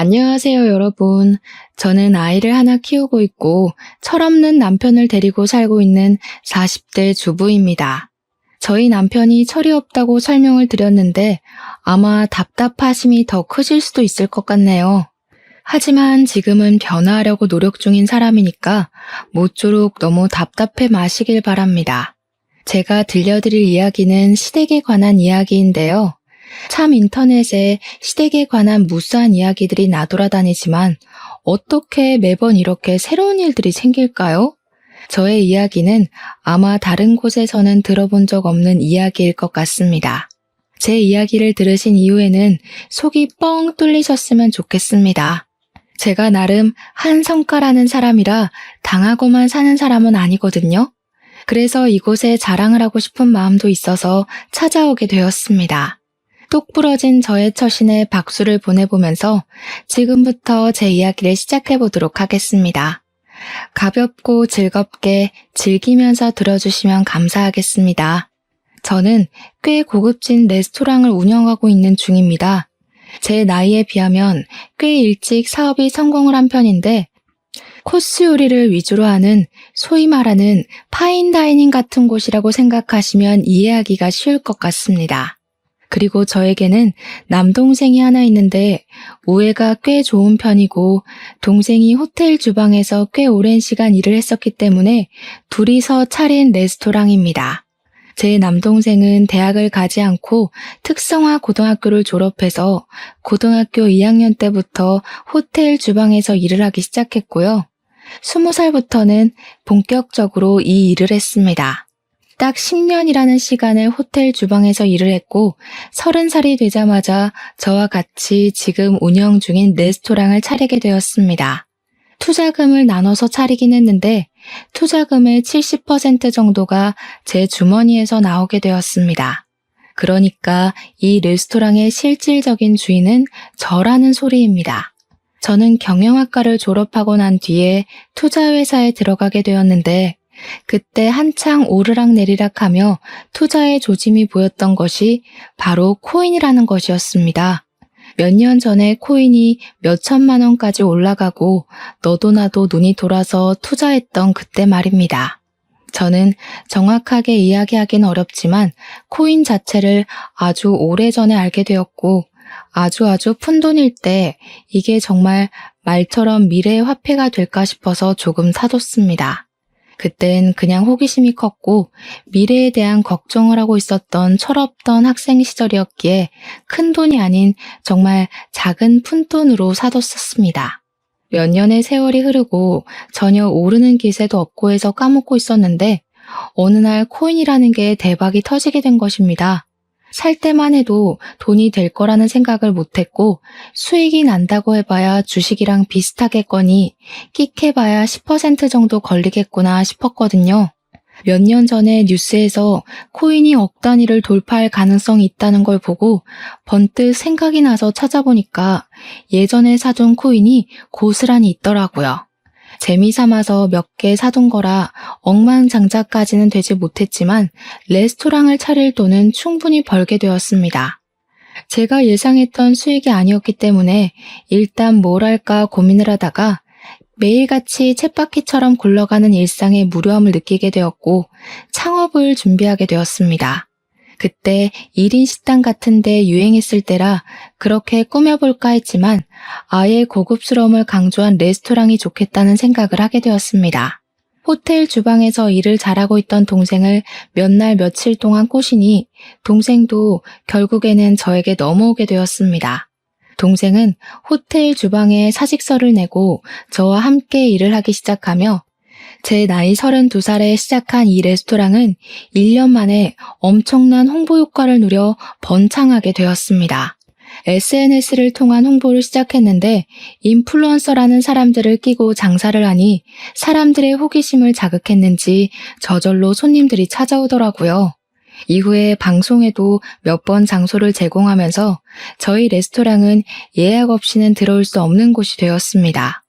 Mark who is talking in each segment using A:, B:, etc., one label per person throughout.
A: 안녕하세요, 여러분. 저는 아이를 하나 키우고 있고 철없는 남편을 데리고 살고 있는 40대 주부입니다. 저희 남편이 철이 없다고 설명을 드렸는데 아마 답답하심이 더 크실 수도 있을 것 같네요. 하지만 지금은 변화하려고 노력 중인 사람이니까 모쪼록 너무 답답해 마시길 바랍니다. 제가 들려드릴 이야기는 시댁에 관한 이야기인데요. 참 인터넷에 시댁에 관한 무수한 이야기들이 나돌아다니지만 어떻게 매번 이렇게 새로운 일들이 생길까요? 저의 이야기는 아마 다른 곳에서는 들어본 적 없는 이야기일 것 같습니다. 제 이야기를 들으신 이후에는 속이 뻥 뚫리셨으면 좋겠습니다. 제가 나름 한성가라는 사람이라 당하고만 사는 사람은 아니거든요. 그래서 이곳에 자랑을 하고 싶은 마음도 있어서 찾아오게 되었습니다. 똑 부러진 저의 처신에 박수를 보내보면서 지금부터 제 이야기를 시작해보도록 하겠습니다. 가볍고 즐겁게 즐기면서 들어주시면 감사하겠습니다. 저는 꽤 고급진 레스토랑을 운영하고 있는 중입니다. 제 나이에 비하면 꽤 일찍 사업이 성공을 한 편인데 코스 요리를 위주로 하는 소위 말하는 파인다이닝 같은 곳이라고 생각하시면 이해하기가 쉬울 것 같습니다. 그리고 저에게는 남동생이 하나 있는데 우애가 꽤 좋은 편이고 동생이 호텔 주방에서 꽤 오랜 시간 일을 했었기 때문에 둘이서 차린 레스토랑입니다. 제 남동생은 대학을 가지 않고 특성화 고등학교를 졸업해서 고등학교 2학년 때부터 호텔 주방에서 일을 하기 시작했고요. 20살부터는 본격적으로 이 일을 했습니다. 딱 10년이라는 시간을 호텔 주방에서 일을 했고 30살이 되자마자 저와 같이 지금 운영 중인 레스토랑을 차리게 되었습니다. 투자금을 나눠서 차리긴 했는데 투자금의 70% 정도가 제 주머니에서 나오게 되었습니다. 그러니까 이 레스토랑의 실질적인 주인은 저라는 소리입니다. 저는 경영학과를 졸업하고 난 뒤에 투자회사에 들어가게 되었는데 그때 한창 오르락내리락하며 투자의 조짐이 보였던 것이 바로 코인이라는 것이었습니다. 몇 년 전에 코인이 몇 천만 원까지 올라가고 너도 나도 눈이 돌아서 투자했던 그때 말입니다. 저는 정확하게 이야기하긴 어렵지만 코인 자체를 아주 오래전에 알게 되었고 아주 푼돈일 때 이게 정말 말처럼 미래의 화폐가 될까 싶어서 조금 사뒀습니다. 그땐 그냥 호기심이 컸고 미래에 대한 걱정을 하고 있었던 철없던 학생 시절이었기에 큰 돈이 아닌 정말 작은 푼돈으로 사뒀었습니다. 몇 년의 세월이 흐르고 전혀 오르는 기세도 없고 해서 까먹고 있었는데 어느 날 코인이라는 게 대박이 터지게 된 것입니다. 살 때만 해도 돈이 될 거라는 생각을 못했고 수익이 난다고 해봐야 주식이랑 비슷하겠거니 끽해봐야 10% 정도 걸리겠구나 싶었거든요. 몇 년 전에 뉴스에서 코인이 억 단위를 돌파할 가능성이 있다는 걸 보고 번뜩 생각이 나서 찾아보니까 예전에 사둔 코인이 고스란히 있더라고요. 재미삼아서 몇 개 사둔 거라 억만장자까지는 되지 못했지만 레스토랑을 차릴 돈은 충분히 벌게 되었습니다. 제가 예상했던 수익이 아니었기 때문에 일단 뭘 할까 고민을 하다가 매일같이 쳇바퀴처럼 굴러가는 일상의 무료함을 느끼게 되었고 창업을 준비하게 되었습니다. 그때 1인 식당 같은 데 유행했을 때라 그렇게 꾸며볼까 했지만 아예 고급스러움을 강조한 레스토랑이 좋겠다는 생각을 하게 되었습니다. 호텔 주방에서 일을 잘하고 있던 동생을 몇 날 며칠 동안 꼬시니 동생도 결국에는 저에게 넘어오게 되었습니다. 동생은 호텔 주방에 사직서를 내고 저와 함께 일을 하기 시작하며 제 나이 32살에 시작한 이 레스토랑은 1년 만에 엄청난 홍보 효과를 누려 번창하게 되었습니다. SNS를 통한 홍보를 시작했는데 인플루언서라는 사람들을 끼고 장사를 하니 사람들의 호기심을 자극했는지 저절로 손님들이 찾아오더라고요. 이후에 방송에도 몇 번 장소를 제공하면서 저희 레스토랑은 예약 없이는 들어올 수 없는 곳이 되었습니다.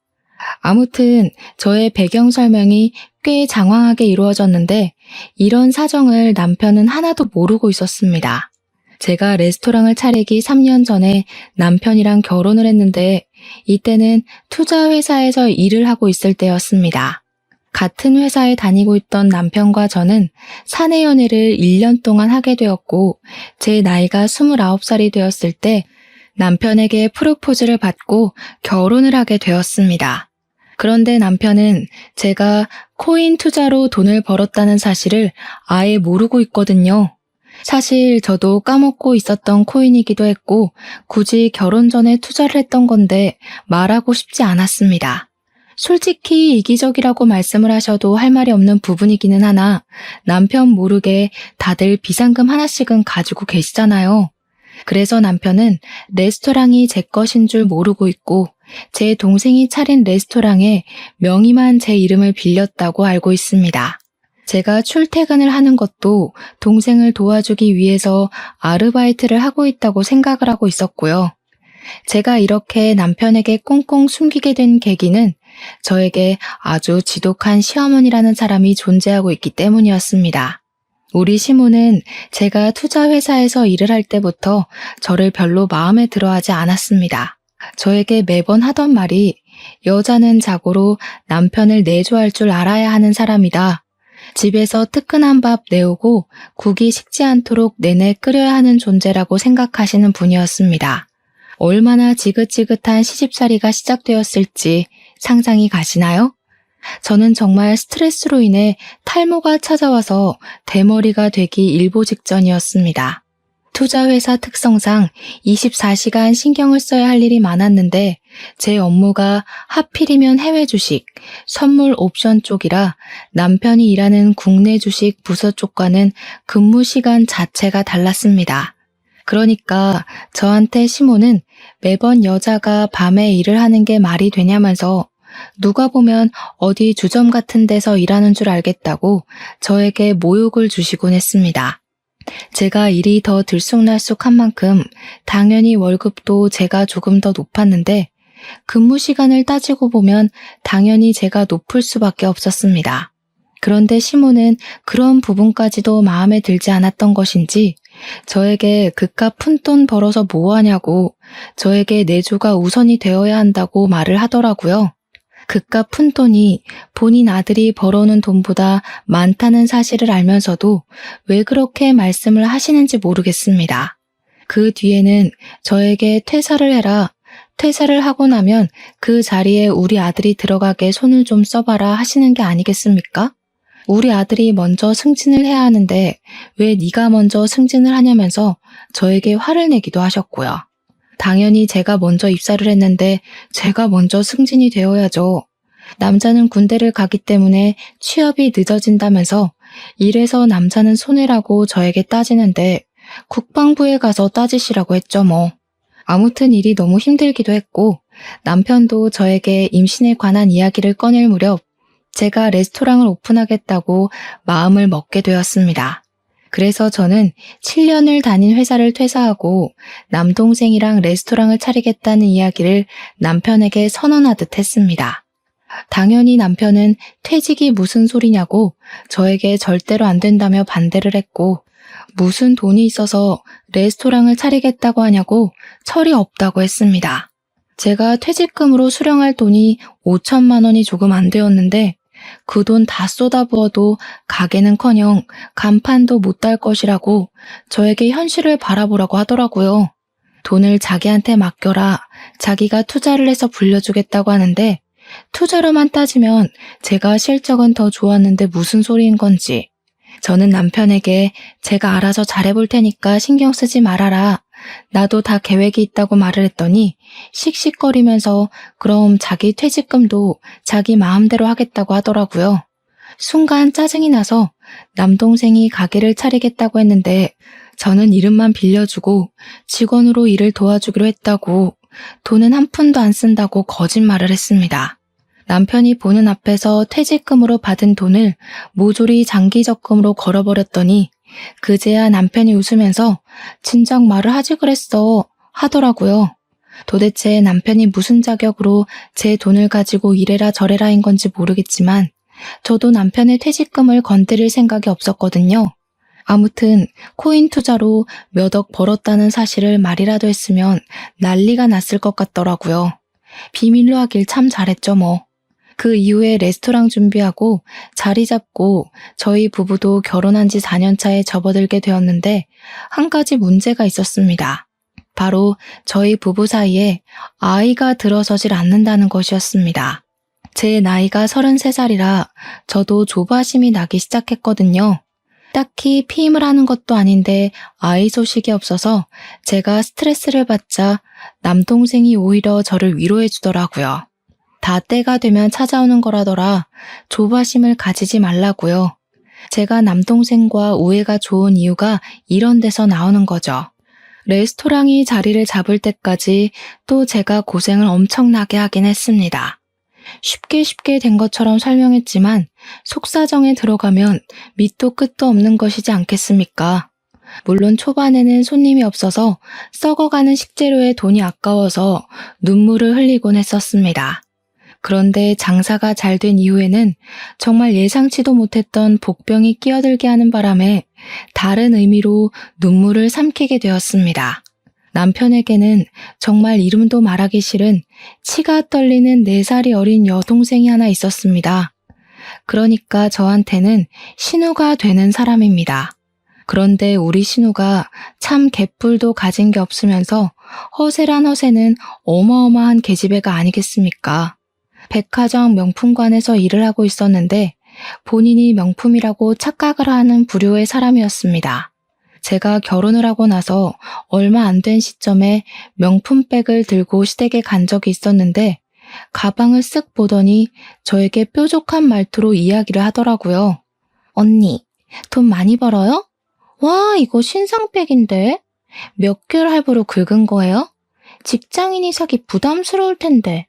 A: 아무튼 저의 배경 설명이 꽤 장황하게 이루어졌는데 이런 사정을 남편은 하나도 모르고 있었습니다. 제가 레스토랑을 차리기 3년 전에 남편이랑 결혼을 했는데 이때는 투자 회사에서 일을 하고 있을 때였습니다. 같은 회사에 다니고 있던 남편과 저는 사내 연애를 1년 동안 하게 되었고, 제 나이가 29살이 되었을 때 남편에게 프로포즈를 받고 결혼을 하게 되었습니다. 그런데 남편은 제가 코인 투자로 돈을 벌었다는 사실을 아예 모르고 있거든요. 사실 저도 까먹고 있었던 코인이기도 했고, 굳이 결혼 전에 투자를 했던 건데 말하고 싶지 않았습니다. 솔직히 이기적이라고 말씀을 하셔도 할 말이 없는 부분이기는 하나, 남편 모르게 다들 비상금 하나씩은 가지고 계시잖아요. 그래서 남편은 레스토랑이 제 것인 줄 모르고 있고, 제 동생이 차린 레스토랑에 명의만 제 이름을 빌렸다고 알고 있습니다. 제가 출퇴근을 하는 것도 동생을 도와주기 위해서 아르바이트를 하고 있다고 생각을 하고 있었고요. 제가 이렇게 남편에게 꽁꽁 숨기게 된 계기는 저에게 아주 지독한 시어머니라는 사람이 존재하고 있기 때문이었습니다. 우리 시모는 제가 투자 회사에서 일을 할 때부터 저를 별로 마음에 들어하지 않았습니다. 저에게 매번 하던 말이 여자는 자고로 남편을 내조할 줄 알아야 하는 사람이다. 집에서 뜨끈한 밥 내오고 국이 식지 않도록 내내 끓여야 하는 존재라고 생각하시는 분이었습니다. 얼마나 지긋지긋한 시집살이가 시작되었을지 상상이 가시나요? 저는 정말 스트레스로 인해 탈모가 찾아와서 대머리가 되기 일보 직전이었습니다. 투자회사 특성상 24시간 신경을 써야 할 일이 많았는데 제 업무가 하필이면 해외 주식, 선물 옵션 쪽이라 남편이 일하는 국내 주식 부서 쪽과는 근무 시간 자체가 달랐습니다. 그러니까 저한테 시모는 매번 여자가 밤에 일을 하는 게 말이 되냐면서 누가 보면 어디 주점 같은 데서 일하는 줄 알겠다고 저에게 모욕을 주시곤 했습니다. 제가 일이 더 들쑥날쑥한 만큼 당연히 월급도 제가 조금 더 높았는데 근무 시간을 따지고 보면 당연히 제가 높을 수밖에 없었습니다. 그런데 시모는 그런 부분까지도 마음에 들지 않았던 것인지 저에게 그깟 푼돈 벌어서 뭐하냐고 저에게 내조가 우선이 되어야 한다고 말을 하더라고요. 그깟 푼돈이 본인 아들이 벌어오는 돈보다 많다는 사실을 알면서도 왜 그렇게 말씀을 하시는지 모르겠습니다. 그 뒤에는 저에게 퇴사를 해라, 퇴사를 하고 나면 그 자리에 우리 아들이 들어가게 손을 좀 써봐라 하시는 게 아니겠습니까? 우리 아들이 먼저 승진을 해야 하는데 왜 네가 먼저 승진을 하냐면서 저에게 화를 내기도 하셨고요. 당연히 제가 먼저 입사를 했는데 제가 먼저 승진이 되어야죠. 남자는 군대를 가기 때문에 취업이 늦어진다면서 이래서 남자는 손해라고 저에게 따지는데 국방부에 가서 따지시라고 했죠 뭐. 아무튼 일이 너무 힘들기도 했고 남편도 저에게 임신에 관한 이야기를 꺼낼 무렵 제가 레스토랑을 오픈하겠다고 마음을 먹게 되었습니다. 그래서 저는 7년을 다닌 회사를 퇴사하고 남동생이랑 레스토랑을 차리겠다는 이야기를 남편에게 선언하듯 했습니다. 당연히 남편은 퇴직이 무슨 소리냐고 저에게 절대로 안 된다며 반대를 했고 무슨 돈이 있어서 레스토랑을 차리겠다고 하냐고 철이 없다고 했습니다. 제가 퇴직금으로 수령할 돈이 5천만 원이 조금 안 되었는데 그 돈 다 쏟아부어도 가게는커녕 간판도 못 달 것이라고 저에게 현실을 바라보라고 하더라고요. 돈을 자기한테 맡겨라, 자기가 투자를 해서 불려주겠다고 하는데 투자로만 따지면 제가 실적은 더 좋았는데 무슨 소리인 건지. 저는 남편에게 제가 알아서 잘해볼 테니까 신경 쓰지 말아라. 나도 다 계획이 있다고 말을 했더니 씩씩거리면서 그럼 자기 퇴직금도 자기 마음대로 하겠다고 하더라고요. 순간 짜증이 나서 남동생이 가게를 차리겠다고 했는데 저는 이름만 빌려주고 직원으로 일을 도와주기로 했다고 돈은 한 푼도 안 쓴다고 거짓말을 했습니다. 남편이 보는 앞에서 퇴직금으로 받은 돈을 모조리 장기적금으로 걸어버렸더니 그제야 남편이 웃으면서 진작 말을 하지 그랬어 하더라고요. 도대체 남편이 무슨 자격으로 제 돈을 가지고 이래라 저래라인 건지 모르겠지만 저도 남편의 퇴직금을 건드릴 생각이 없었거든요. 아무튼 코인 투자로 몇 억 벌었다는 사실을 말이라도 했으면 난리가 났을 것 같더라고요. 비밀로 하길 참 잘했죠 뭐. 그 이후에 레스토랑 준비하고 자리 잡고 저희 부부도 결혼한 지 4년 차에 접어들게 되었는데 한 가지 문제가 있었습니다. 바로 저희 부부 사이에 아이가 들어서질 않는다는 것이었습니다. 제 나이가 33살이라 저도 조바심이 나기 시작했거든요. 딱히 피임을 하는 것도 아닌데 아이 소식이 없어서 제가 스트레스를 받자 남동생이 오히려 저를 위로해 주더라고요. 다 때가 되면 찾아오는 거라더라. 조바심을 가지지 말라고요. 제가 남동생과 우애가 좋은 이유가 이런 데서 나오는 거죠. 레스토랑이 자리를 잡을 때까지 또 제가 고생을 엄청나게 하긴 했습니다. 쉽게 된 것처럼 설명했지만 속사정에 들어가면 밑도 끝도 없는 것이지 않겠습니까? 물론 초반에는 손님이 없어서 썩어가는 식재료에 돈이 아까워서 눈물을 흘리곤 했었습니다. 그런데 장사가 잘 된 이후에는 정말 예상치도 못했던 복병이 끼어들게 하는 바람에 다른 의미로 눈물을 삼키게 되었습니다. 남편에게는 정말 이름도 말하기 싫은 치가 떨리는 4살이 어린 여동생이 하나 있었습니다. 그러니까 저한테는 신우가 되는 사람입니다. 그런데 우리 신우가 참 개뿔도 가진 게 없으면서 허세란 허세는 어마어마한 계집애가 아니겠습니까? 백화점 명품관에서 일을 하고 있었는데 본인이 명품이라고 착각을 하는 부류의 사람이었습니다. 제가 결혼을 하고 나서 얼마 안 된 시점에 명품백을 들고 시댁에 간 적이 있었는데 가방을 쓱 보더니 저에게 뾰족한 말투로 이야기를 하더라고요. 언니, 돈 많이 벌어요? 와, 이거 신상백인데? 몇 개월 할부로 긁은 거예요? 직장인이 사기 부담스러울 텐데.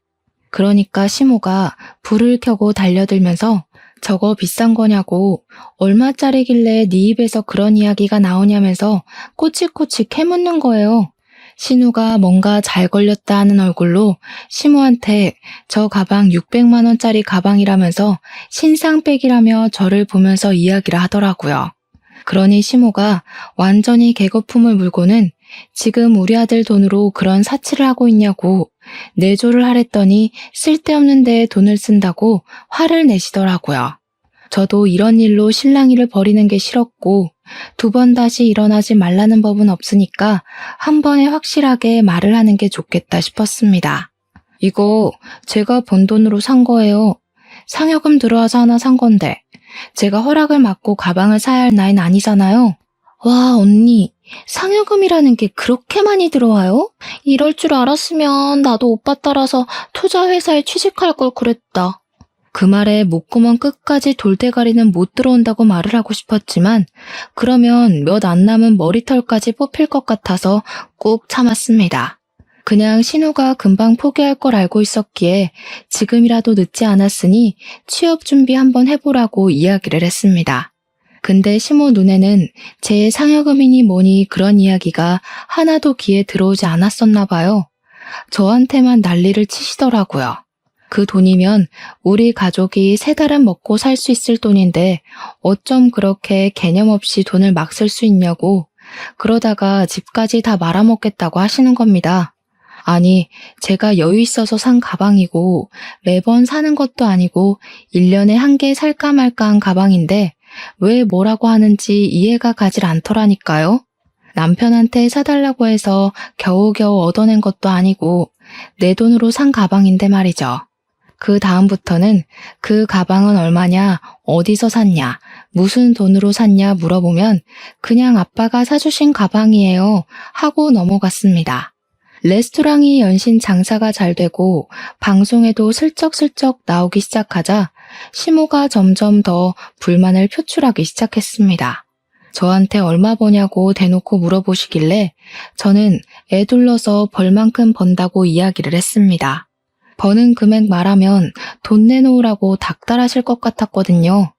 A: 그러니까 시모가 불을 켜고 달려들면서 저거 비싼 거냐고 얼마짜리길래 네 입에서 그런 이야기가 나오냐면서 꼬치꼬치 캐묻는 거예요. 신우가 뭔가 잘 걸렸다 하는 얼굴로 시모한테 저 가방 600만 원짜리 가방이라면서 신상백이라며 저를 보면서 이야기를 하더라고요. 그러니 시모가 완전히 개거품을 물고는 지금 우리 아들 돈으로 그런 사치를 하고 있냐고 내조를 하랬더니 쓸데없는 데에 돈을 쓴다고 화를 내시더라고요. 저도 이런 일로 실랑이를 벌이는 게 싫었고 2번 다시 일어나지 말라는 법은 없으니까 한 번에 확실하게 말을 하는 게 좋겠다 싶었습니다. 이거 제가 번 돈으로 산 거예요. 상여금 들어와서 하나 산 건데 제가 허락을 받고 가방을 사야 할 나이는 아니잖아요. 와, 언니, 상여금이라는 게 그렇게 많이 들어와요? 이럴 줄 알았으면 나도 오빠 따라서 투자회사에 취직할 걸 그랬다. 그 말에 목구멍 끝까지 돌대가리는 못 들어온다고 말을 하고 싶었지만 그러면 몇 안 남은 머리털까지 뽑힐 것 같아서 꾹 참았습니다. 그냥 신우가 금방 포기할 걸 알고 있었기에 지금이라도 늦지 않았으니 취업 준비 한번 해보라고 이야기를 했습니다. 근데 시모 눈에는 제 상여금이니 뭐니 그런 이야기가 하나도 귀에 들어오지 않았었나 봐요. 저한테만 난리를 치시더라고요. 그 돈이면 우리 가족이 3달은 먹고 살 수 있을 돈인데 어쩜 그렇게 개념 없이 돈을 막 쓸 수 있냐고 그러다가 집까지 다 말아먹겠다고 하시는 겁니다. 아니, 제가 여유 있어서 산 가방이고 매번 사는 것도 아니고 1년에 한 개 살까 말까 한 가방인데 왜 뭐라고 하는지 이해가 가질 않더라니까요. 남편한테 사달라고 해서 겨우겨우 얻어낸 것도 아니고 내 돈으로 산 가방인데 말이죠. 그 다음부터는 그 가방은 얼마냐, 어디서 샀냐, 무슨 돈으로 샀냐 물어보면 그냥 아빠가 사주신 가방이에요 하고 넘어갔습니다. 레스토랑이 연신 장사가 잘 되고 방송에도 슬쩍슬쩍 나오기 시작하자 시모가 점점 더 불만을 표출하기 시작했습니다. 저한테 얼마 버냐고 대놓고 물어보시길래 저는 애 둘러서 벌만큼 번다고 이야기를 했습니다. 버는 금액 말하면 돈 내놓으라고 닥달하실 것 같았거든요.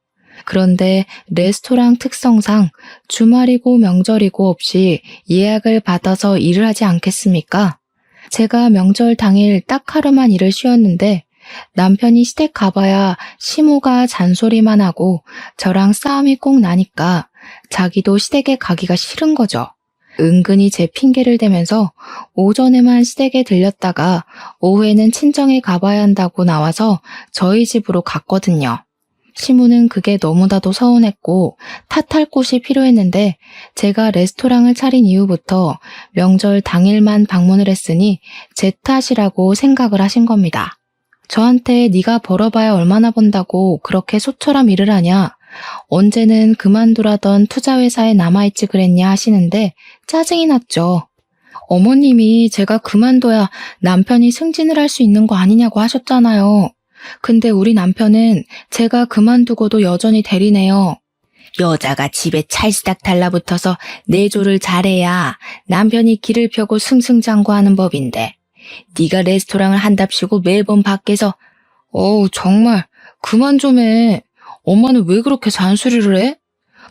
A: 그런데 레스토랑 특성상 주말이고 명절이고 없이 예약을 받아서 일을 하지 않겠습니까? 제가 명절 당일 딱 하루만 일을 쉬었는데 남편이 시댁 가봐야 시모가 잔소리만 하고 저랑 싸움이 꼭 나니까 자기도 시댁에 가기가 싫은 거죠. 은근히 제 핑계를 대면서 오전에만 시댁에 들렸다가 오후에는 친정에 가봐야 한다고 나와서 저희 집으로 갔거든요. 시무는 그게 너무나도 서운했고 탓할 곳이 필요했는데 제가 레스토랑을 차린 이후부터 명절 당일만 방문을 했으니 제 탓이라고 생각을 하신 겁니다. 저한테 네가 벌어봐야 얼마나 번다고 그렇게 소처럼 일을 하냐, 언제는 그만두라던 투자회사에 남아있지 그랬냐 하시는데 짜증이 났죠. 어머님이 제가 그만둬야 남편이 승진을 할 수 있는 거 아니냐고 하셨잖아요. 근데 우리 남편은 제가 그만두고도 여전히 대리네요. 여자가 집에 찰싹 달라붙어서 내조를 잘해야 남편이 길을 펴고 승승장구하는 법인데 네가 레스토랑을 한답시고 매번 밖에서 정말 그만 좀 해. 엄마는 왜 그렇게 잔소리를 해?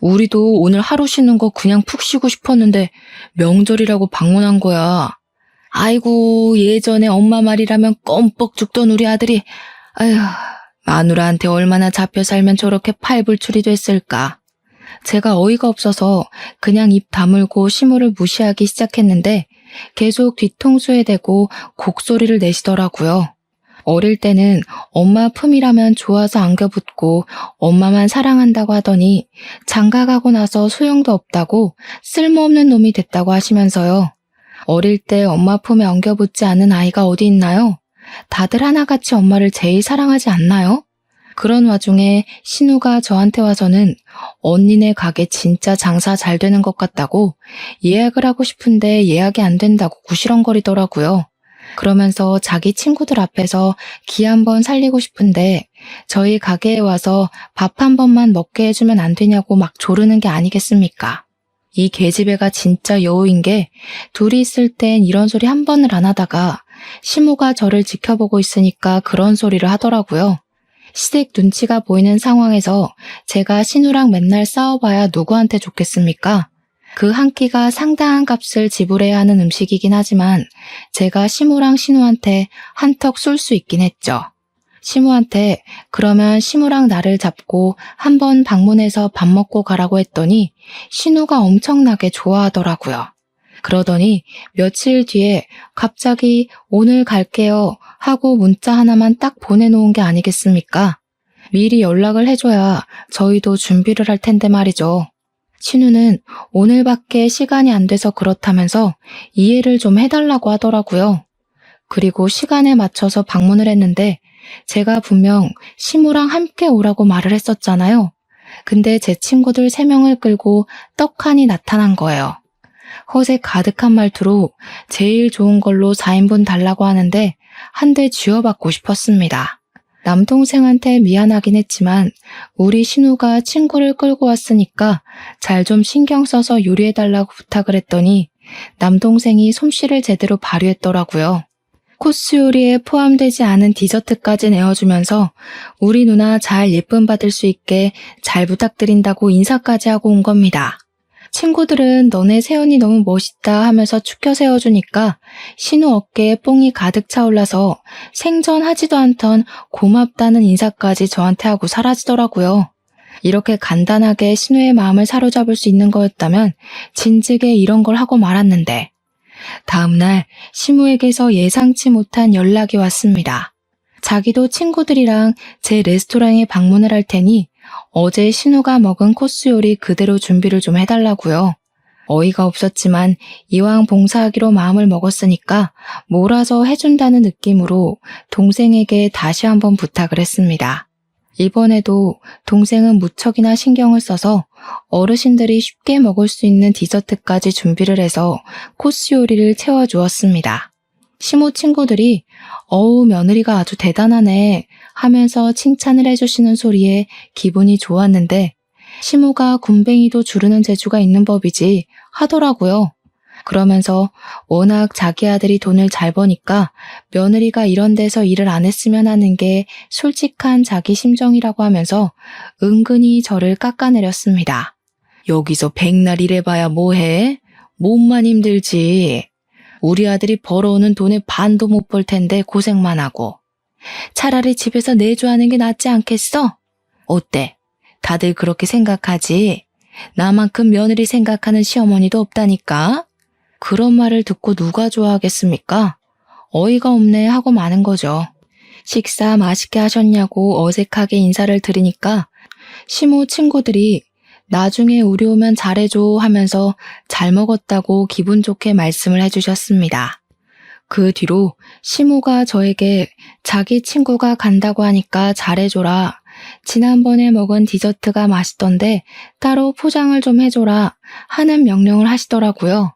A: 우리도 오늘 하루 쉬는 거 그냥 푹 쉬고 싶었는데 명절이라고 방문한 거야. 아이고, 예전에 엄마 말이라면 껌뻑 죽던 우리 아들이 아휴, 마누라한테 얼마나 잡혀 살면 저렇게 팔불출이 됐을까. 제가 어이가 없어서 그냥 입 다물고 시무를 무시하기 시작했는데 계속 뒤통수에 대고 곡소리를 내시더라고요. 어릴 때는 엄마 품이라면 좋아서 안겨붙고 엄마만 사랑한다고 하더니 장가가고 나서 소용도 없다고 쓸모없는 놈이 됐다고 하시면서요. 어릴 때 엄마 품에 안겨붙지 않은 아이가 어디 있나요? 다들 하나같이 엄마를 제일 사랑하지 않나요? 그런 와중에 신우가 저한테 와서는 언니네 가게 진짜 장사 잘 되는 것 같다고 예약을 하고 싶은데 예약이 안 된다고 구시렁거리더라고요. 그러면서 자기 친구들 앞에서 기 한번 살리고 싶은데 저희 가게에 와서 밥 한 번만 먹게 해주면 안 되냐고 막 조르는 게 아니겠습니까? 이 계집애가 진짜 여우인 게 둘이 있을 땐 이런 소리 한 번을 안 하다가 시무가 저를 지켜보고 있으니까 그런 소리를 하더라고요. 시댁 눈치가 보이는 상황에서 제가 신우랑 맨날 싸워봐야 누구한테 좋겠습니까? 그 한 끼가 상당한 값을 지불해야 하는 음식이긴 하지만 제가 시무랑 신우한테 한턱 쏠 수 있긴 했죠. 시무한테 그러면 시무랑 나를 잡고 한번 방문해서 밥 먹고 가라고 했더니 신우가 엄청나게 좋아하더라고요. 그러더니 며칠 뒤에 갑자기 오늘 갈게요 하고 문자 하나만 딱 보내놓은 게 아니겠습니까? 미리 연락을 해줘야 저희도 준비를 할 텐데 말이죠. 신우는 오늘밖에 시간이 안 돼서 그렇다면서 이해를 좀 해달라고 하더라고요. 그리고 시간에 맞춰서 방문을 했는데 제가 분명 시무랑 함께 오라고 말을 했었잖아요. 근데 제 친구들 3명을 끌고 떡하니 나타난 거예요. 허세 가득한 말투로 제일 좋은 걸로 4인분 달라고 하는데 한 대 쥐어받고 싶었습니다. 남동생한테 미안하긴 했지만 우리 신우가 친구를 끌고 왔으니까 잘 좀 신경 써서 요리해달라고 부탁을 했더니 남동생이 솜씨를 제대로 발휘했더라고요. 코스 요리에 포함되지 않은 디저트까지 내어주면서 우리 누나 잘 예쁨 받을 수 있게 잘 부탁드린다고 인사까지 하고 온 겁니다. 친구들은 너네 세연이 너무 멋있다 하면서 축켜 세워주니까 신우 어깨에 뽕이 가득 차올라서 생전하지도 않던 고맙다는 인사까지 저한테 하고 사라지더라고요. 이렇게 간단하게 신우의 마음을 사로잡을 수 있는 거였다면 진즉에 이런 걸 하고 말았는데 다음날 시무에게서 예상치 못한 연락이 왔습니다. 자기도 친구들이랑 제 레스토랑에 방문을 할 테니 어제 신우가 먹은 코스 요리 그대로 준비를 좀 해달라고요. 어이가 없었지만 이왕 봉사하기로 마음을 먹었으니까 몰아서 해준다는 느낌으로 동생에게 다시 한번 부탁을 했습니다. 이번에도 동생은 무척이나 신경을 써서 어르신들이 쉽게 먹을 수 있는 디저트까지 준비를 해서 코스 요리를 채워주었습니다. 시모 친구들이 어우 며느리가 아주 대단하네 하면서 칭찬을 해주시는 소리에 기분이 좋았는데 시모가 굼벵이도 주르는 재주가 있는 법이지 하더라고요. 그러면서 워낙 자기 아들이 돈을 잘 버니까 며느리가 이런 데서 일을 안 했으면 하는 게 솔직한 자기 심정이라고 하면서 은근히 저를 깎아내렸습니다. 여기서 백날 일해봐야 뭐해? 몸만 힘들지. 우리 아들이 벌어오는 돈의 반도 못 벌 텐데 고생만 하고. 차라리 집에서 내조하는 게 낫지 않겠어? 어때? 다들 그렇게 생각하지? 나만큼 며느리 생각하는 시어머니도 없다니까? 그런 말을 듣고 누가 좋아하겠습니까? 어이가 없네 하고 마는 거죠. 식사 맛있게 하셨냐고 어색하게 인사를 드리니까 시모 친구들이 나중에 우리 오면 잘해줘 하면서 잘 먹었다고 기분 좋게 말씀을 해주셨습니다. 그 뒤로 시모가 저에게 자기 친구가 간다고 하니까 잘해줘라. 지난번에 먹은 디저트가 맛있던데 따로 포장을 좀 해줘라 하는 명령을 하시더라고요.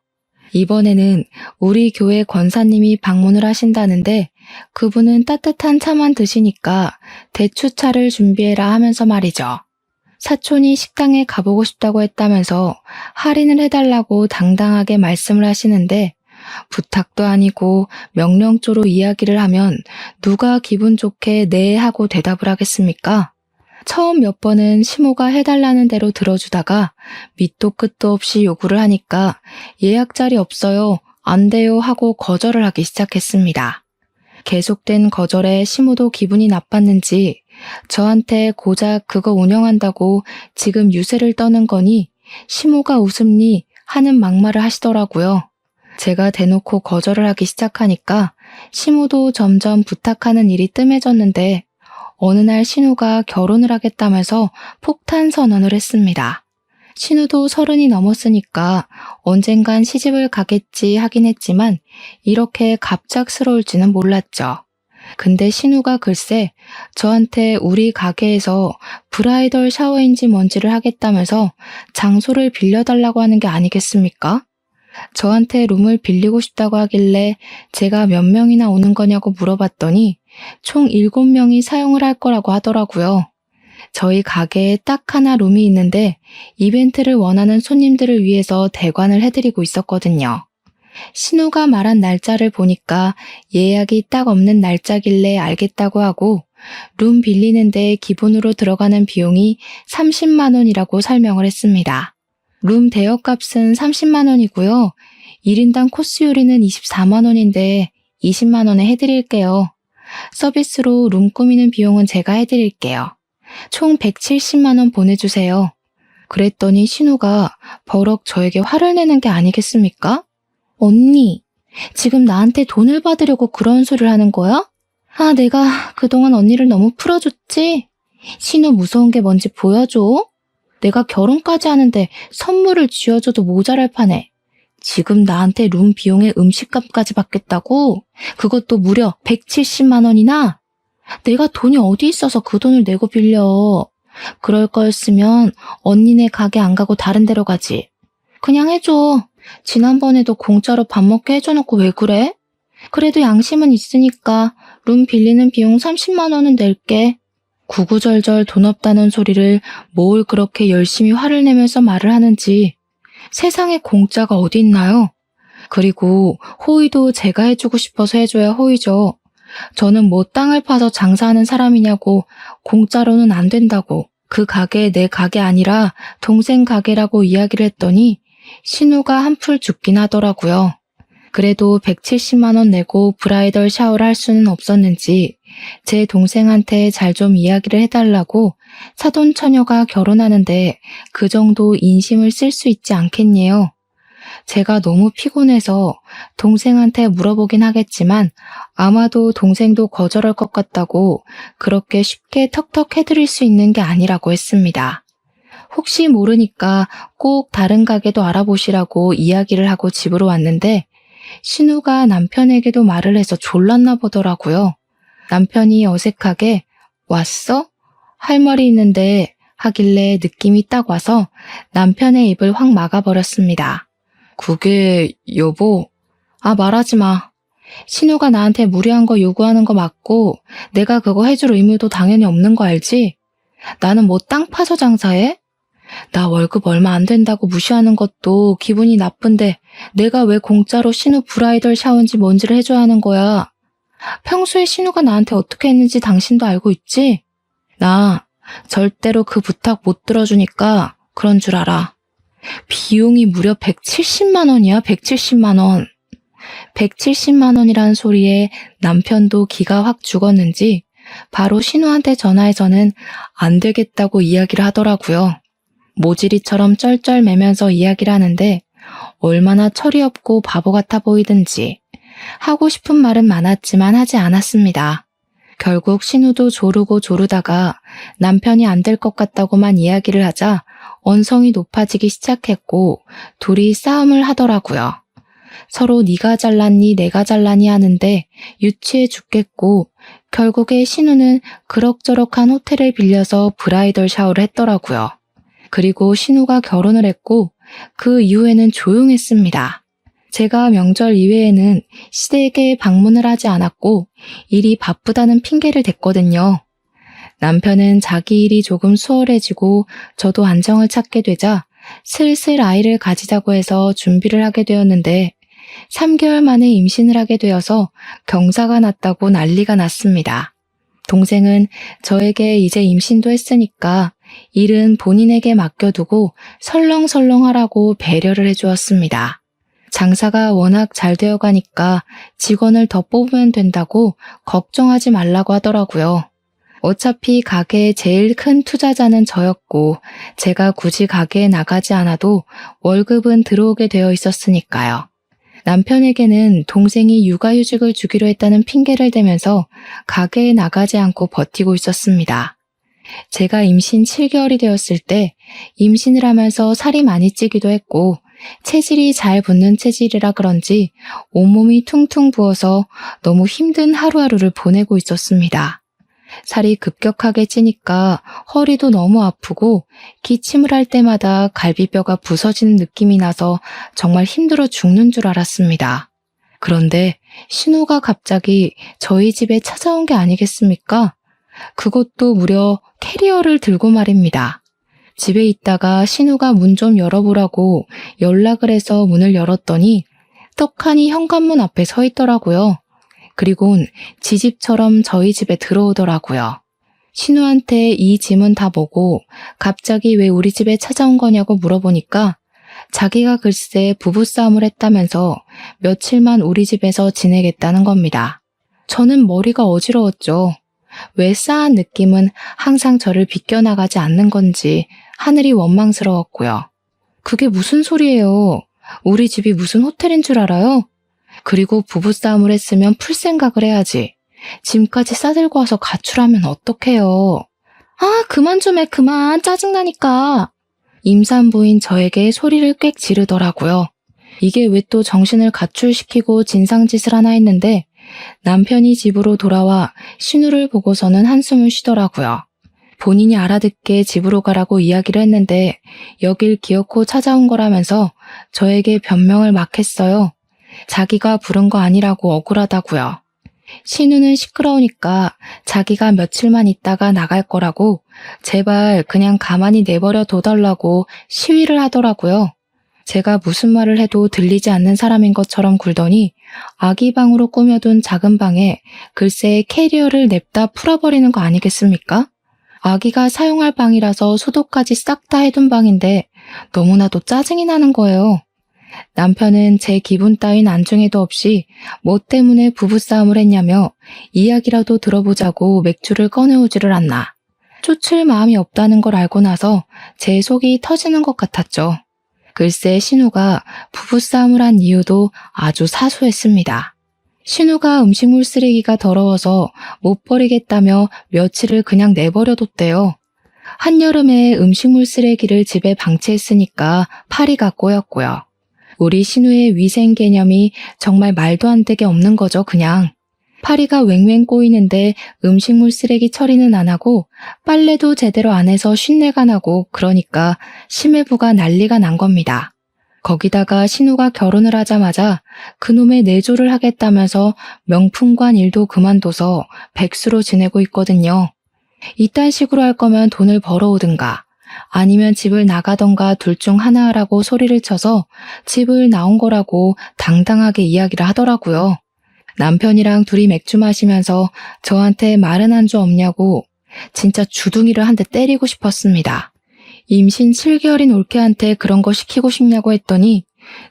A: 이번에는 우리 교회 권사님이 방문을 하신다는데 그분은 따뜻한 차만 드시니까 대추차를 준비해라 하면서 말이죠. 사촌이 식당에 가보고 싶다고 했다면서 할인을 해달라고 당당하게 말씀을 하시는데 부탁도 아니고 명령조로 이야기를 하면 누가 기분 좋게 네 하고 대답을 하겠습니까? 처음 몇 번은 시모가 해달라는 대로 들어주다가 밑도 끝도 없이 요구를 하니까 예약 자리 없어요, 안 돼요 하고 거절을 하기 시작했습니다. 계속된 거절에 시모도 기분이 나빴는지 저한테 고작 그거 운영한다고 지금 유세를 떠는 거니 시모가 웃음니 하는 막말을 하시더라고요. 제가 대놓고 거절을 하기 시작하니까 시모도 점점 부탁하는 일이 뜸해졌는데 어느 날 신우가 결혼을 하겠다면서 폭탄 선언을 했습니다. 신우도 30이 넘었으니까 언젠간 시집을 가겠지 하긴 했지만 이렇게 갑작스러울지는 몰랐죠. 근데 신우가 글쎄 저한테 우리 가게에서 브라이덜 샤워인지 뭔지를 하겠다면서 장소를 빌려달라고 하는 게 아니겠습니까? 저한테 룸을 빌리고 싶다고 하길래 제가 몇 명이나 오는 거냐고 물어봤더니 총 7명이 사용을 할 거라고 하더라고요. 저희 가게에 딱 하나 룸이 있는데 이벤트를 원하는 손님들을 위해서 대관을 해드리고 있었거든요. 신우가 말한 날짜를 보니까 예약이 딱 없는 날짜길래 알겠다고 하고 룸 빌리는데 기본으로 들어가는 비용이 30만 원이라고 설명을 했습니다. 룸 대여값은 30만 원이고요. 1인당 코스 요리는 24만 원인데 20만 원에 해드릴게요. 서비스로 룸 꾸미는 비용은 제가 해드릴게요. 총 170만 원 보내주세요. 그랬더니 신우가 버럭 저에게 화를 내는 게 아니겠습니까? 언니, 지금 나한테 돈을 받으려고 그런 소리를 하는 거야? 아, 내가 그동안 언니를 너무 풀어줬지? 신우 무서운 게 뭔지 보여줘? 내가 결혼까지 하는데 선물을 쥐어줘도 모자랄 판에 지금 나한테 룸 비용에 음식값까지 받겠다고? 그것도 무려 170만 원이나? 내가 돈이 어디 있어서 그 돈을 내고 빌려. 그럴 거였으면 언니네 가게 안 가고 다른 데로 가지. 그냥 해줘. 지난번에도 공짜로 밥 먹게 해줘놓고 왜 그래? 그래도 양심은 있으니까 룸 빌리는 비용 30만 원은 낼게. 구구절절 돈 없다는 소리를 뭘 그렇게 열심히 화를 내면서 말을 하는지 세상에 공짜가 어디 있나요? 그리고 호의도 제가 해주고 싶어서 해줘야 호의죠. 저는 뭐 땅을 파서 장사하는 사람이냐고 공짜로는 안 된다고 그 가게 내 가게 아니라 동생 가게라고 이야기를 했더니 신우가 한풀 죽긴 하더라고요. 그래도 170만 원 내고 브라이덜 샤워를 할 수는 없었는지 제 동생한테 잘 좀 이야기를 해달라고 사돈 처녀가 결혼하는데 그 정도 인심을 쓸 수 있지 않겠니요? 제가 너무 피곤해서 동생한테 물어보긴 하겠지만 아마도 동생도 거절할 것 같다고 그렇게 쉽게 턱턱 해드릴 수 있는 게 아니라고 했습니다. 혹시 모르니까 꼭 다른 가게도 알아보시라고 이야기를 하고 집으로 왔는데 신우가 남편에게도 말을 해서 졸랐나 보더라고요. 남편이 어색하게 왔어? 할 말이 있는데 하길래 느낌이 딱 와서 남편의 입을 확 막아버렸습니다. 그게 여보? 아, 말하지 마. 신우가 나한테 무리한 거 요구하는 거 맞고 내가 그거 해줄 의무도 당연히 없는 거 알지? 나는 뭐 땅 파서 장사해? 나 월급 얼마 안 된다고 무시하는 것도 기분이 나쁜데 내가 왜 공짜로 신우 브라이덜 샤워인지 뭔지를 해줘야 하는 거야. 평소에 신우가 나한테 어떻게 했는지 당신도 알고 있지? 나 절대로 그 부탁 못 들어주니까 그런 줄 알아. 비용이 무려 170만 원이야, 170만 원. 170만 원이란 소리에 남편도 기가 확 죽었는지 바로 신우한테 전화해서는 안 되겠다고 이야기를 하더라고요. 모질이처럼 쩔쩔매면서 이야기를 하는데 얼마나 철이 없고 바보 같아 보이든지 하고 싶은 말은 많았지만 하지 않았습니다. 결국 신우도 조르고 조르다가 남편이 안 될 것 같다고만 이야기를 하자 언성이 높아지기 시작했고 둘이 싸움을 하더라고요. 서로 네가 잘났니 내가 잘났니 하는데 유치해 죽겠고 결국에 신우는 그럭저럭한 호텔을 빌려서 브라이덜 샤워를 했더라고요. 그리고 신우가 결혼을 했고 그 이후에는 조용했습니다. 제가 명절 이외에는 시댁에 방문을 하지 않았고 일이 바쁘다는 핑계를 댔거든요. 남편은 자기 일이 조금 수월해지고 저도 안정을 찾게 되자 슬슬 아이를 가지자고 해서 준비를 하게 되었는데 3개월 만에 임신을 하게 되어서 경사가 났다고 난리가 났습니다. 동생은 저에게 이제 임신도 했으니까 일은 본인에게 맡겨두고 설렁설렁 하라고 배려를 해주었습니다. 장사가 워낙 잘 되어가니까 직원을 더 뽑으면 된다고 걱정하지 말라고 하더라고요. 어차피 가게의 제일 큰 투자자는 저였고 제가 굳이 가게에 나가지 않아도 월급은 들어오게 되어 있었으니까요. 남편에게는 동생이 육아휴직을 주기로 했다는 핑계를 대면서 가게에 나가지 않고 버티고 있었습니다. 제가 임신 7개월이 되었을 때 임신을 하면서 살이 많이 찌기도 했고 체질이 잘 붙는 체질이라 그런지 온몸이 퉁퉁 부어서 너무 힘든 하루하루를 보내고 있었습니다. 살이 급격하게 찌니까 허리도 너무 아프고 기침을 할 때마다 갈비뼈가 부서지는 느낌이 나서 정말 힘들어 죽는 줄 알았습니다. 그런데 신우가 갑자기 저희 집에 찾아온 게 아니겠습니까? 그것도 무려 캐리어를 들고 말입니다. 집에 있다가 신우가 문 좀 열어보라고 연락을 해서 문을 열었더니 떡하니 현관문 앞에 서 있더라고요. 그리곤 지집처럼 저희 집에 들어오더라고요. 신우한테 이 짐은 다 뭐고 갑자기 왜 우리 집에 찾아온 거냐고 물어보니까 자기가 글쎄 부부싸움을 했다면서 며칠만 우리 집에서 지내겠다는 겁니다. 저는 머리가 어지러웠죠. 왜 싸한 느낌은 항상 저를 비껴나가지 않는 건지 하늘이 원망스러웠고요. 그게 무슨 소리예요? 우리 집이 무슨 호텔인 줄 알아요? 그리고 부부싸움을 했으면 풀 생각을 해야지. 짐까지 싸들고 와서 가출하면 어떡해요. 아, 그만 좀 해, 그만. 짜증나니까. 임산부인 저에게 소리를 꽥 지르더라고요. 이게 왜 또 정신을 가출시키고 진상짓을 하나 했는데 남편이 집으로 돌아와 신우를 보고서는 한숨을 쉬더라고요. 본인이 알아듣게 집으로 가라고 이야기를 했는데 여길 기어코 찾아온 거라면서 저에게 변명을 막 했어요. 자기가 부른 거 아니라고 억울하다고요. 신우는 시끄러우니까 자기가 며칠만 있다가 나갈 거라고 제발 그냥 가만히 내버려 둬달라고 시위를 하더라고요. 제가 무슨 말을 해도 들리지 않는 사람인 것처럼 굴더니 아기 방으로 꾸며둔 작은 방에 글쎄 캐리어를 냅다 풀어버리는 거 아니겠습니까? 아기가 사용할 방이라서 소독까지 싹 다 해둔 방인데 너무나도 짜증이 나는 거예요. 남편은 제 기분 따윈 안중에도 없이 뭐 때문에 부부싸움을 했냐며 이야기라도 들어보자고 맥주를 꺼내오지를 않나. 쫓을 마음이 없다는 걸 알고 나서 제 속이 터지는 것 같았죠. 글쎄 신우가 부부싸움을 한 이유도 아주 사소했습니다. 신우가 음식물 쓰레기가 더러워서 못 버리겠다며 며칠을 그냥 내버려뒀대요. 한여름에 음식물 쓰레기를 집에 방치했으니까 파리가 꼬였고요. 우리 신우의 위생 개념이 정말 말도 안 되게 없는 거죠, 그냥. 파리가 웽웽 꼬이는데 음식물 쓰레기 처리는 안 하고 빨래도 제대로 안 해서 쉰내가 나고 그러니까 심해부가 난리가 난 겁니다. 거기다가 신우가 결혼을 하자마자 그놈의 내조를 하겠다면서 명품관 일도 그만둬서 백수로 지내고 있거든요. 이딴 식으로 할 거면 돈을 벌어오든가 아니면 집을 나가던가 둘 중 하나 하라고 소리를 쳐서 집을 나온 거라고 당당하게 이야기를 하더라고요. 남편이랑 둘이 맥주 마시면서 저한테 마른 안주 없냐고 진짜 주둥이를 한 대 때리고 싶었습니다. 임신 7개월인 올케한테 그런 거 시키고 싶냐고 했더니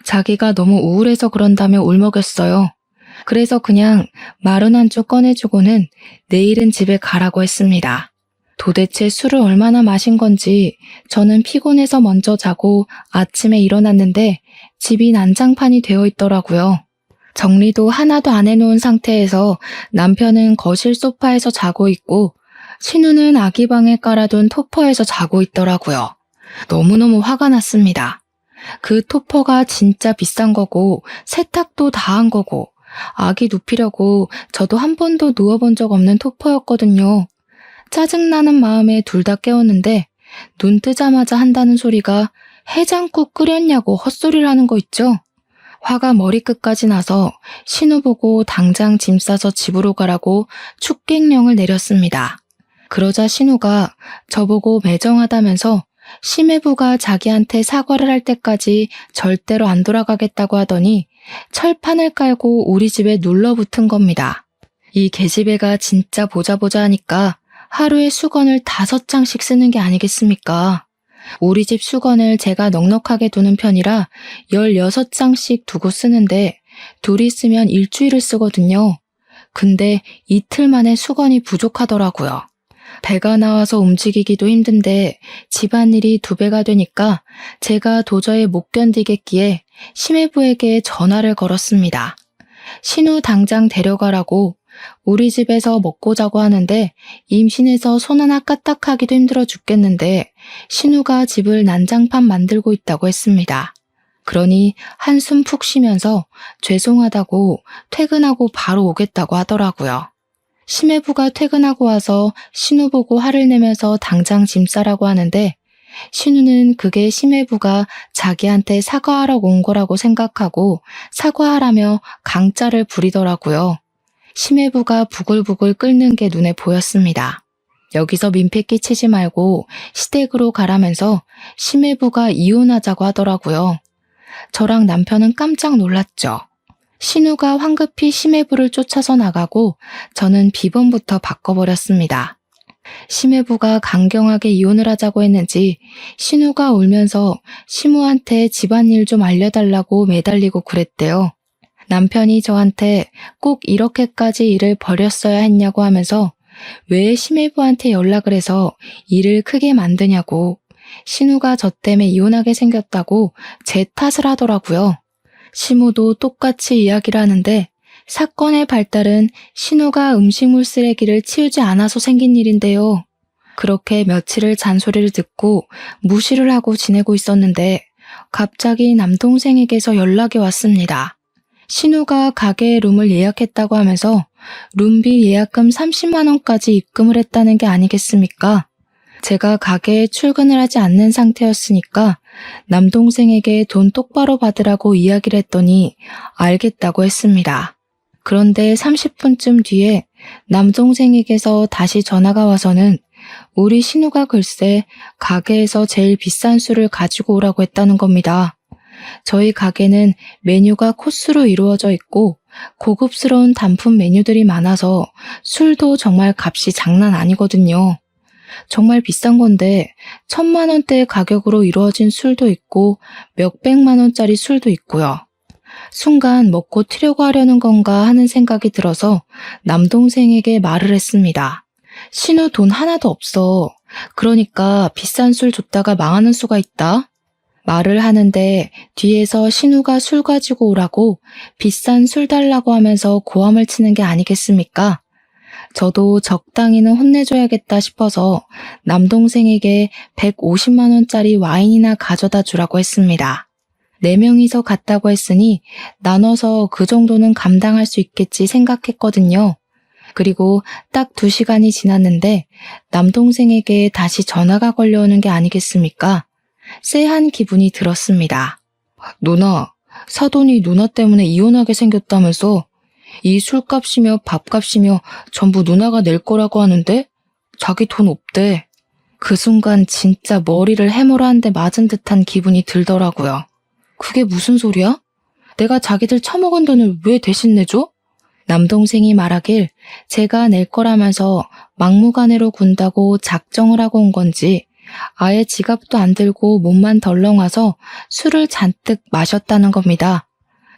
A: 자기가 너무 우울해서 그런다며 울먹였어요. 그래서 그냥 마른 안주 꺼내주고는 내일은 집에 가라고 했습니다. 도대체 술을 얼마나 마신 건지 저는 피곤해서 먼저 자고 아침에 일어났는데 집이 난장판이 되어 있더라고요. 정리도 하나도 안 해놓은 상태에서 남편은 거실 소파에서 자고 있고 신우는 아기 방에 깔아둔 토퍼에서 자고 있더라고요. 너무너무 화가 났습니다. 그 토퍼가 진짜 비싼 거고 세탁도 다 한 거고 아기 눕히려고 저도 한 번도 누워본 적 없는 토퍼였거든요. 짜증나는 마음에 둘 다 깨웠는데 눈 뜨자마자 한다는 소리가 해장국 끓였냐고 헛소리를 하는 거 있죠? 화가 머리끝까지 나서 신우 보고 당장 짐 싸서 집으로 가라고 축객령을 내렸습니다. 그러자 신우가 저보고 매정하다면서 심해부가 자기한테 사과를 할 때까지 절대로 안 돌아가겠다고 하더니 철판을 깔고 우리 집에 눌러붙은 겁니다. 이 계집애가 진짜 보자 하니까 하루에 수건을 5장씩 쓰는 게 아니겠습니까? 우리 집 수건을 제가 넉넉하게 두는 편이라 16장씩 두고 쓰는데 둘이 쓰면 일주일을 쓰거든요. 근데 이틀 만에 수건이 부족하더라고요. 배가 나와서 움직이기도 힘든데 집안일이 2배가 되니까 제가 도저히 못 견디겠기에 심해부에게 전화를 걸었습니다. 신우 당장 데려가라고. 우리 집에서 먹고 자고 하는데 임신해서 손 하나 까딱하기도 힘들어 죽겠는데 신우가 집을 난장판 만들고 있다고 했습니다. 그러니 한숨 푹 쉬면서 죄송하다고 퇴근하고 바로 오겠다고 하더라고요. 심해부가 퇴근하고 와서 신우 보고 화를 내면서 당장 짐 싸라고 하는데 신우는 그게 심해부가 자기한테 사과하러 온 거라고 생각하고 사과하라며 강짜를 부리더라고요. 심해부가 부글부글 끓는 게 눈에 보였습니다. 여기서 민폐 끼치지 말고 시댁으로 가라면서 심해부가 이혼하자고 하더라고요. 저랑 남편은 깜짝 놀랐죠. 신우가 황급히 심해부를 쫓아서 나가고 저는 비번부터 바꿔버렸습니다. 심해부가 강경하게 이혼을 하자고 했는지 신우가 울면서 시무한테 집안일 좀 알려달라고 매달리고 그랬대요. 남편이 저한테 꼭 이렇게까지 일을 벌였어야 했냐고 하면서 왜 심해부한테 연락을 해서 일을 크게 만드냐고 신우가 저 때문에 이혼하게 생겼다고 제 탓을 하더라고요. 시무도 똑같이 이야기를 하는데 사건의 발달은 신우가 음식물 쓰레기를 치우지 않아서 생긴 일인데요. 그렇게 며칠을 잔소리를 듣고 무시를 하고 지내고 있었는데 갑자기 남동생에게서 연락이 왔습니다. 신우가 가게에 룸을 예약했다고 하면서 룸비 예약금 30만 원까지 입금을 했다는 게 아니겠습니까? 제가 가게에 출근을 하지 않는 상태였으니까 남동생에게 돈 똑바로 받으라고 이야기를 했더니 알겠다고 했습니다. 그런데 30분쯤 뒤에 남동생에게서 다시 전화가 와서는 우리 신우가 글쎄 가게에서 제일 비싼 술을 가지고 오라고 했다는 겁니다. 저희 가게는 메뉴가 코스로 이루어져 있고 고급스러운 단품 메뉴들이 많아서 술도 정말 값이 장난 아니거든요. 정말 비싼 건데 1,000만 원대 가격으로 이루어진 술도 있고 몇백만 원짜리 술도 있고요. 순간 먹고 튀려고 하려는 건가 하는 생각이 들어서 남동생에게 말을 했습니다. 신우 돈 하나도 없어. 그러니까 비싼 술 줬다가 망하는 수가 있다. 말을 하는데 뒤에서 신우가 술 가지고 오라고 비싼 술 달라고 하면서 고함을 치는 게 아니겠습니까? 저도 적당히는 혼내줘야겠다 싶어서 남동생에게 150만 원짜리 와인이나 가져다 주라고 했습니다. 4명이서 갔다고 했으니 나눠서 그 정도는 감당할 수 있겠지 생각했거든요. 그리고 딱 2시간이 지났는데 남동생에게 다시 전화가 걸려오는 게 아니겠습니까? 쎄한 기분이 들었습니다. 누나, 사돈이 누나 때문에 이혼하게 생겼다면서 이 술값이며 밥값이며 전부 누나가 낼 거라고 하는데 자기 돈 없대. 그 순간 진짜 머리를 해머라 한 대 맞은 듯한 기분이 들더라고요. 그게 무슨 소리야? 내가 자기들 처먹은 돈을 왜 대신 내줘? 남동생이 말하길 제가 낼 거라면서 막무가내로 군다고 작정을 하고 온 건지 아예 지갑도 안 들고 몸만 덜렁 와서 술을 잔뜩 마셨다는 겁니다.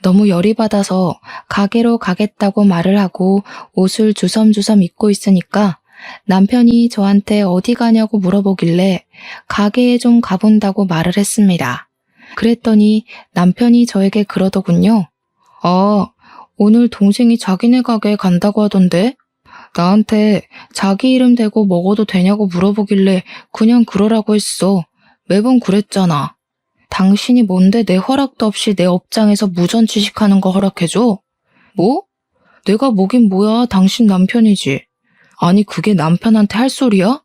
A: 너무 열이 받아서 가게로 가겠다고 말을 하고 옷을 주섬주섬 입고 있으니까 남편이 저한테 어디 가냐고 물어보길래 가게에 좀 가본다고 말을 했습니다. 그랬더니 남편이 저에게 그러더군요. 아, 오늘 동생이 자기네 가게에 간다고 하던데? 나한테 자기 이름 대고 먹어도 되냐고 물어보길래 그냥 그러라고 했어. 매번 그랬잖아. 당신이 뭔데 내 허락도 없이 내 업장에서 무전 취식하는 거 허락해줘? 뭐? 내가 뭐긴 뭐야, 당신 남편이지. 아니, 그게 남편한테 할 소리야?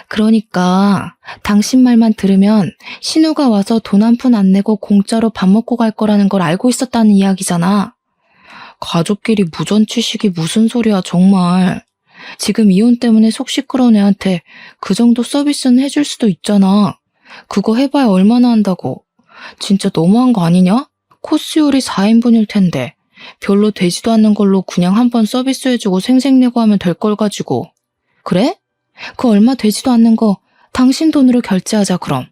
A: 그러니까 당신 말만 들으면 신우가 와서 돈 한 푼 안 내고 공짜로 밥 먹고 갈 거라는 걸 알고 있었다는 이야기잖아. 가족끼리 무전 취식이 무슨 소리야, 정말. 지금 이혼 때문에 속 시끄러운 애한테 그 정도 서비스는 해줄 수도 있잖아. 그거 해봐야 얼마나 한다고. 진짜 너무한 거 아니냐? 코스 요리 4인분일 텐데 별로 되지도 않는 걸로 그냥 한번 서비스 해주고 생색내고 하면 될 걸 가지고. 그래? 그 얼마 되지도 않는 거 당신 돈으로 결제하자 그럼.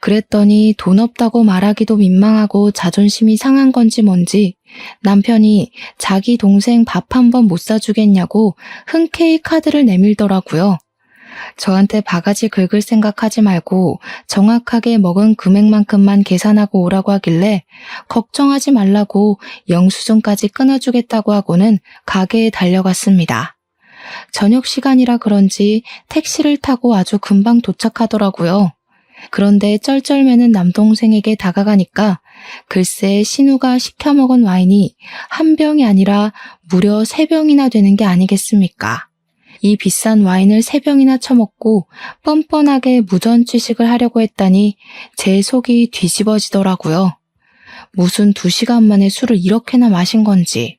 A: 그랬더니 돈 없다고 말하기도 민망하고 자존심이 상한 건지 뭔지 남편이 자기 동생 밥 한 번 못 사주겠냐고 흔쾌히 카드를 내밀더라고요. 저한테 바가지 긁을 생각하지 말고 정확하게 먹은 금액만큼만 계산하고 오라고 하길래 걱정하지 말라고 영수증까지 끊어주겠다고 하고는 가게에 달려갔습니다. 저녁 시간이라 그런지 택시를 타고 아주 금방 도착하더라고요. 그런데 쩔쩔매는 남동생에게 다가가니까 글쎄 신우가 시켜 먹은 와인이 한 병이 아니라 무려 3병이나 되는 게 아니겠습니까? 이 비싼 와인을 3병이나 처먹고 뻔뻔하게 무전 취식을 하려고 했다니 제 속이 뒤집어지더라고요. 무슨 2시간 만에 술을 이렇게나 마신 건지.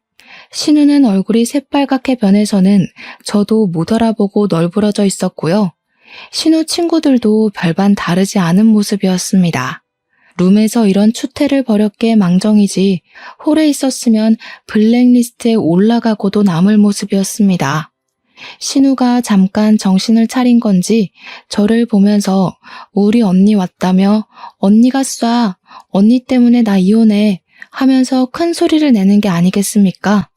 A: 신우는 얼굴이 새빨갛게 변해서는 저도 못 알아보고 널브러져 있었고요. 신우 친구들도 별반 다르지 않은 모습이었습니다. 룸에서 이런 추태를 벌였기에 망정이지 홀에 있었으면 블랙리스트에 올라가고도 남을 모습이었습니다. 신우가 잠깐 정신을 차린 건지 저를 보면서 우리 언니 왔다며 언니가 쏴, 언니 때문에 나 이혼해 하면서 큰 소리를 내는 게 아니겠습니까?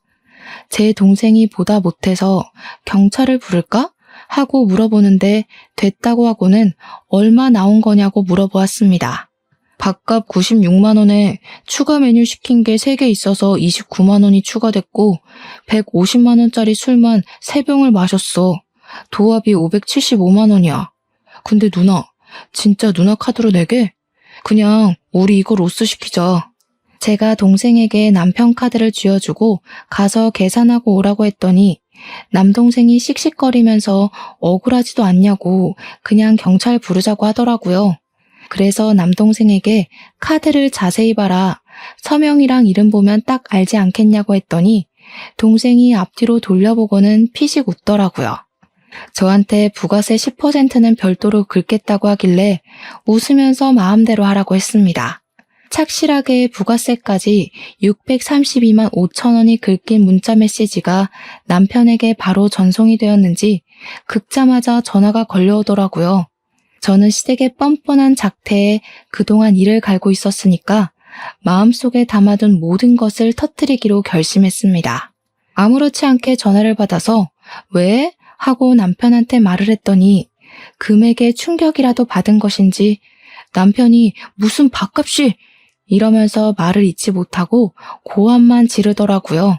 A: 제 동생이 보다 못해서 경찰을 부를까? 하고 물어보는데 됐다고 하고는 얼마 나온 거냐고 물어보았습니다. 밥값 96만 원에 추가 메뉴 시킨 게 3개 있어서 29만 원이 추가됐고 150만 원짜리 술만 3병을 마셨어. 도합이 575만 원이야. 근데 누나, 진짜 누나 카드로 내게? 그냥 우리 이거 로스 시키자. 제가 동생에게 남편 카드를 쥐어주고 가서 계산하고 오라고 했더니 남동생이 씩씩거리면서 억울하지도 않냐고 그냥 경찰 부르자고 하더라고요. 그래서 남동생에게 카드를 자세히 봐라. 서명이랑 이름 보면 딱 알지 않겠냐고 했더니 동생이 앞뒤로 돌려보고는 피식 웃더라고요. 저한테 부가세 10%는 별도로 긁겠다고 하길래 웃으면서 마음대로 하라고 했습니다. 착실하게 부가세까지 632만 5천 원이 긁힌 문자 메시지가 남편에게 바로 전송이 되었는지 긁자마자 전화가 걸려오더라고요. 저는 시댁의 뻔뻔한 작태에 그동안 이를 갈고 있었으니까 마음속에 담아둔 모든 것을 터뜨리기로 결심했습니다. 아무렇지 않게 전화를 받아서 왜? 하고 남편한테 말을 했더니 금액에 충격이라도 받은 것인지 남편이 무슨 밥값이 이러면서 말을 잇지 못하고 고함만 지르더라고요.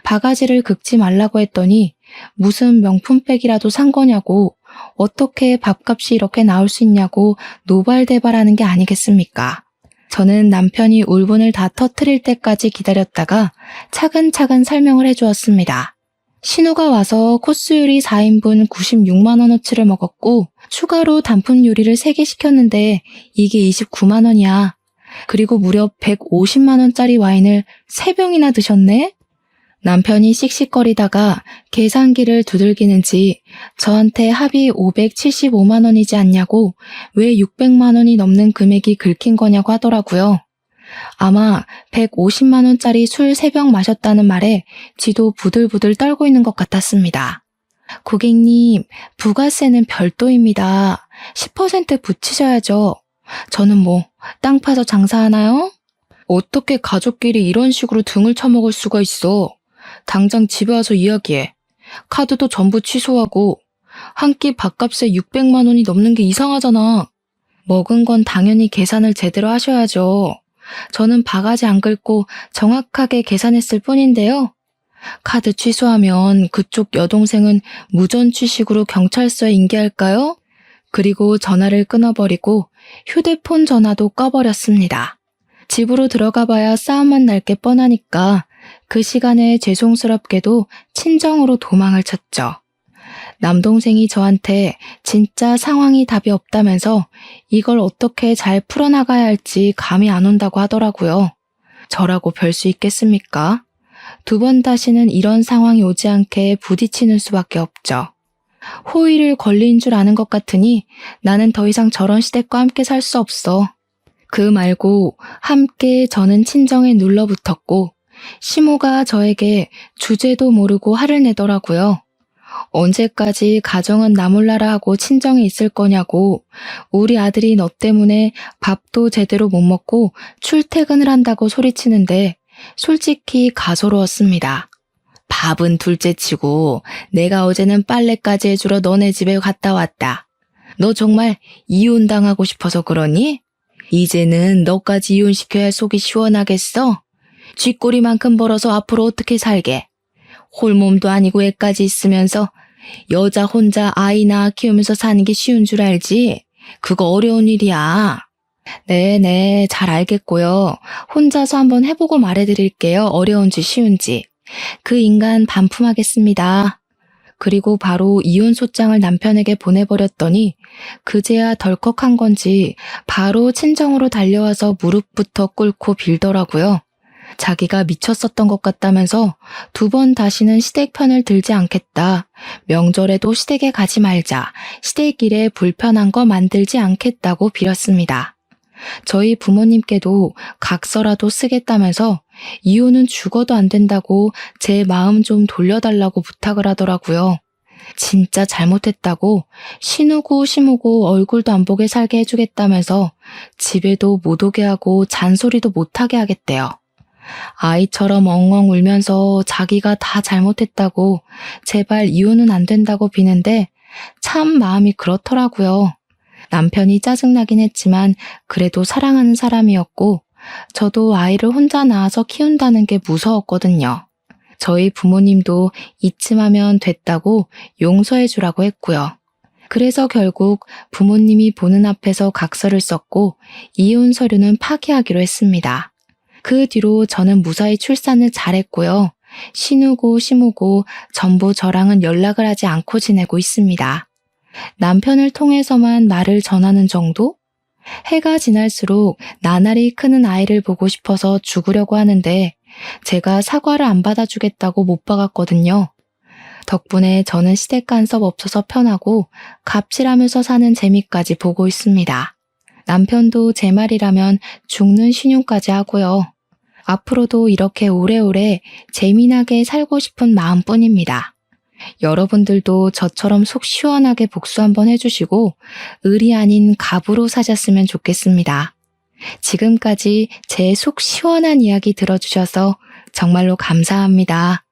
A: 바가지를 긁지 말라고 했더니 무슨 명품백이라도 산 거냐고 어떻게 밥값이 이렇게 나올 수 있냐고 노발대발하는 게 아니겠습니까? 저는 남편이 울분을 다 터뜨릴 때까지 기다렸다가 차근차근 설명을 해주었습니다. 신우가 와서 코스 요리 4인분 96만 원어치를 먹었고 추가로 단품 요리를 3개 시켰는데 이게 29만 원이야. 그리고 무려 150만 원짜리 와인을 3병이나 드셨네? 남편이 씩씩거리다가 계산기를 두들기는지 저한테 합이 575만 원이지 않냐고 왜 600만 원이 넘는 금액이 긁힌 거냐고 하더라고요. 아마 150만 원짜리 술 3병 마셨다는 말에 지도 부들부들 떨고 있는 것 같았습니다. 고객님, 부가세는 별도입니다. 10% 붙이셔야죠. 저는 뭐 땅 파서 장사하나요? 어떻게 가족끼리 이런 식으로 등을 쳐먹을 수가 있어. 당장 집에 와서 이야기해. 카드도 전부 취소하고 한 끼 밥값에 600만 원이 넘는 게 이상하잖아. 먹은 건 당연히 계산을 제대로 하셔야죠. 저는 바가지 안 긁고 정확하게 계산했을 뿐인데요. 카드 취소하면 그쪽 여동생은 무전 취식으로 경찰서에 인계할까요? 그리고 전화를 끊어버리고 휴대폰 전화도 꺼버렸습니다. 집으로 들어가 봐야 싸움만 날 게 뻔하니까 그 시간에 죄송스럽게도 친정으로 도망을 쳤죠. 남동생이 저한테 진짜 상황이 답이 없다면서 이걸 어떻게 잘 풀어나가야 할지 감이 안 온다고 하더라고요. 저라고 별 수 있겠습니까? 2번 다시는 이런 상황이 오지 않게 부딪히는 수밖에 없죠. 호의를 권리인 줄 아는 것 같으니 나는 더 이상 저런 시댁과 함께 살 수 없어. 그 말고 함께 저는 친정에 눌러붙었고 시모가 저에게 주제도 모르고 화를 내더라고요. 언제까지 가정은 나 몰라라 하고 친정에 있을 거냐고, 우리 아들이 너 때문에 밥도 제대로 못 먹고 출퇴근을 한다고 소리치는데 솔직히 가소로웠습니다. 밥은 둘째치고 내가 어제는 빨래까지 해주러 너네 집에 갔다 왔다. 너 정말 이혼당하고 싶어서 그러니? 이제는 너까지 이혼시켜야 할 속이 시원하겠어? 쥐꼬리만큼 벌어서 앞으로 어떻게 살게? 홀몸도 아니고 애까지 있으면서 여자 혼자 아이 낳아 키우면서 사는 게 쉬운 줄 알지? 그거 어려운 일이야. 네네, 잘 알겠고요. 혼자서 한번 해보고 말해드릴게요. 어려운지 쉬운지. 그 인간 반품하겠습니다. 그리고 바로 이혼 소장을 남편에게 보내버렸더니 그제야 덜컥한 건지 바로 친정으로 달려와서 무릎부터 꿇고 빌더라고요. 자기가 미쳤었던 것 같다면서 2번 다시는 시댁 편을 들지 않겠다. 명절에도 시댁에 가지 말자. 시댁 일에 불편한 거 만들지 않겠다고 빌었습니다. 저희 부모님께도 각서라도 쓰겠다면서 이혼은 죽어도 안 된다고 제 마음 좀 돌려달라고 부탁을 하더라고요. 진짜 잘못했다고 신우고 심우고 얼굴도 안 보게 살게 해주겠다면서 집에도 못 오게 하고 잔소리도 못하게 하겠대요. 아이처럼 엉엉 울면서 자기가 다 잘못했다고 제발 이혼은 안 된다고 비는데 참 마음이 그렇더라고요. 남편이 짜증나긴 했지만 그래도 사랑하는 사람이었고 저도 아이를 혼자 낳아서 키운다는 게 무서웠거든요. 저희 부모님도 이쯤 하면 됐다고 용서해 주라고 했고요. 그래서 결국 부모님이 보는 앞에서 각서를 썼고 이혼 서류는 파기하기로 했습니다. 그 뒤로 저는 무사히 출산을 잘했고요. 신우고 심우고 전부 저랑은 연락을 하지 않고 지내고 있습니다. 남편을 통해서만 말을 전하는 정도? 해가 지날수록 나날이 크는 아이를 보고 싶어서 죽으려고 하는데 제가 사과를 안 받아주겠다고 못 박았거든요. 덕분에 저는 시댁 간섭 없어서 편하고 갑질하면서 사는 재미까지 보고 있습니다. 남편도 제 말이라면 죽는 신용까지 하고요. 앞으로도 이렇게 오래오래 재미나게 살고 싶은 마음뿐입니다. 여러분들도 저처럼 속 시원하게 복수 한번 해주시고 을이 아닌 갑으로 사셨으면 좋겠습니다. 지금까지 제 속 시원한 이야기 들어주셔서 정말로 감사합니다.